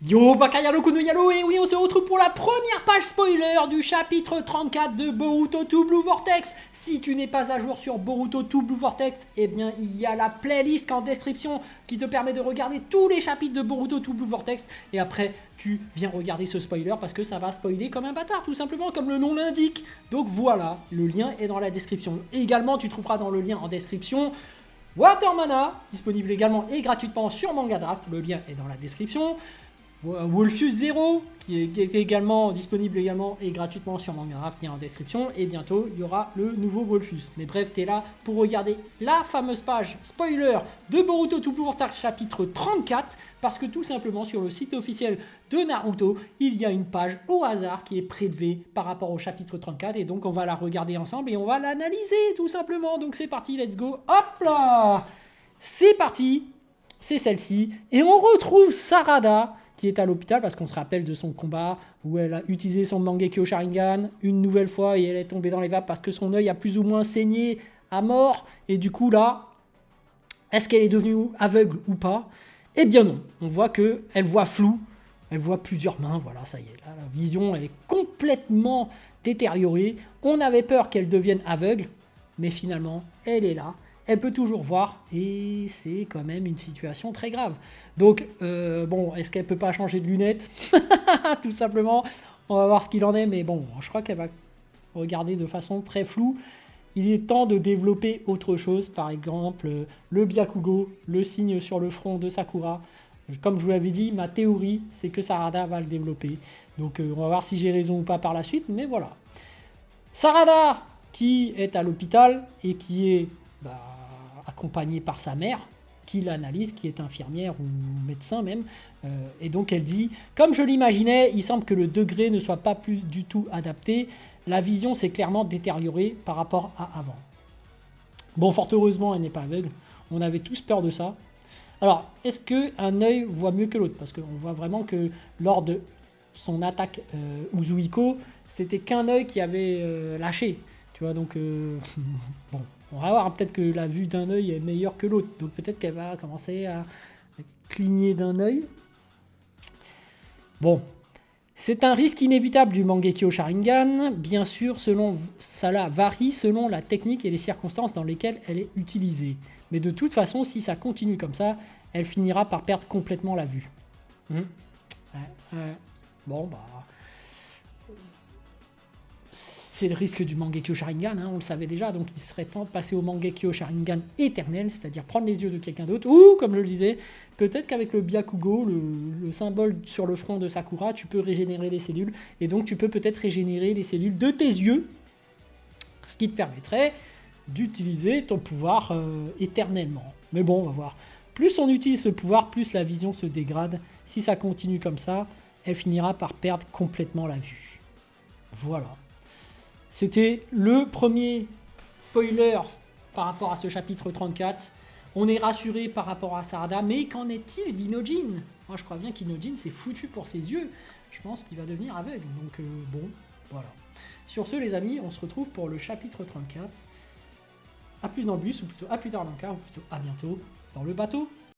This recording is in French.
Yo Bakayalo Kuno Yalo, et oui, on se retrouve pour la première page spoiler du chapitre 34 de Boruto 2 Blue Vortex. Si tu n'es pas à jour sur Boruto 2 Blue Vortex, eh bien il y a la playlist en description qui te permet de regarder tous les chapitres de Boruto 2 Blue Vortex. Et après, tu viens regarder ce spoiler parce que ça va spoiler comme un bâtard, tout simplement, comme le nom l'indique. Donc voilà, le lien est dans la description. Et également, tu trouveras dans le lien en description Watermana, disponible également et gratuitement sur Manga Draft. Le lien est dans la description. Wolfus Zero, qui est également disponible également et gratuitement sur Manga Draft, lien en description. Et bientôt, il y aura le nouveau Wolfus. Mais bref, tu es là pour regarder la fameuse page spoiler de Boruto 2 Blue Vortex chapitre 34. Parce que tout simplement, sur le site officiel de Naruto, il y a une page au hasard qui est prélevée par rapport au chapitre 34. Et donc, on va la regarder ensemble et on va l'analyser tout simplement. Donc, c'est parti, let's go. Hop là! C'est parti, c'est celle-ci. Et on retrouve Sarada, qui est à l'hôpital parce qu'on se rappelle de son combat où elle a utilisé son Mangekyo Sharingan une nouvelle fois et elle est tombée dans les vapes parce que son œil a plus ou moins saigné à mort. Et du coup là, est-ce qu'elle est devenue aveugle ou pas? Eh bien non, on voit qu'elle voit flou, elle voit plusieurs mains, voilà, ça y est, là, la vision elle est complètement détériorée. On avait peur qu'elle devienne aveugle, mais finalement elle est là. Elle peut toujours voir et c'est quand même une situation très grave. Donc, bon, est-ce qu'elle peut pas changer de lunettes? Tout simplement, on va voir ce qu'il en est, mais bon, je crois qu'elle va regarder de façon très floue. Il est temps de développer autre chose, par exemple le Byakugo, le signe sur le front de Sakura. Comme je vous l'avais dit, ma théorie, c'est que Sarada va le développer. Donc, on va voir si j'ai raison ou pas par la suite, mais voilà. Sarada, qui est à l'hôpital et qui est accompagnée par sa mère, qui l'analyse, qui est infirmière ou médecin même, et donc elle dit « Comme je l'imaginais, il semble que le degré ne soit pas plus du tout adapté, la vision s'est clairement détériorée par rapport à avant. » Bon, fort heureusement, elle n'est pas aveugle, on avait tous peur de ça. Alors, est-ce qu'un œil voit mieux que l'autre? Parce qu'on voit vraiment que lors de son attaque Uzuhiko, c'était qu'un œil qui avait lâché, tu vois, donc bon. On va voir, peut-être que la vue d'un œil est meilleure que l'autre. Donc peut-être qu'elle va commencer à cligner d'un œil. Bon. C'est un risque inévitable du Mangekyo Sharingan. Bien sûr, cela varie selon la technique et les circonstances dans lesquelles elle est utilisée. Mais de toute façon, si ça continue comme ça, elle finira par perdre complètement la vue. Bon, bah... c'est le risque du Mangekyo Sharingan, hein, on le savait déjà, donc il serait temps de passer au Mangekyo Sharingan éternel, c'est-à-dire prendre les yeux de quelqu'un d'autre, ou, comme je le disais, peut-être qu'avec le Byakugo, le symbole sur le front de Sakura, tu peux régénérer les cellules, et donc tu peux peut-être régénérer les cellules de tes yeux, ce qui te permettrait d'utiliser ton pouvoir éternellement. Mais bon, on va voir. Plus on utilise ce pouvoir, plus la vision se dégrade. Si ça continue comme ça, elle finira par perdre complètement la vue. Voilà. C'était le premier spoiler par rapport à ce chapitre 34. On est rassuré par rapport à Sarada, mais qu'en est-il d'Inojin? Moi, je crois bien qu'Inojin, c'est foutu pour ses yeux. Je pense qu'il va devenir aveugle. Donc, bon, voilà. Sur ce, les amis, on se retrouve pour le chapitre 34. A plus dans le bus, ou plutôt à plus tard dans le car, ou plutôt à bientôt dans le bateau.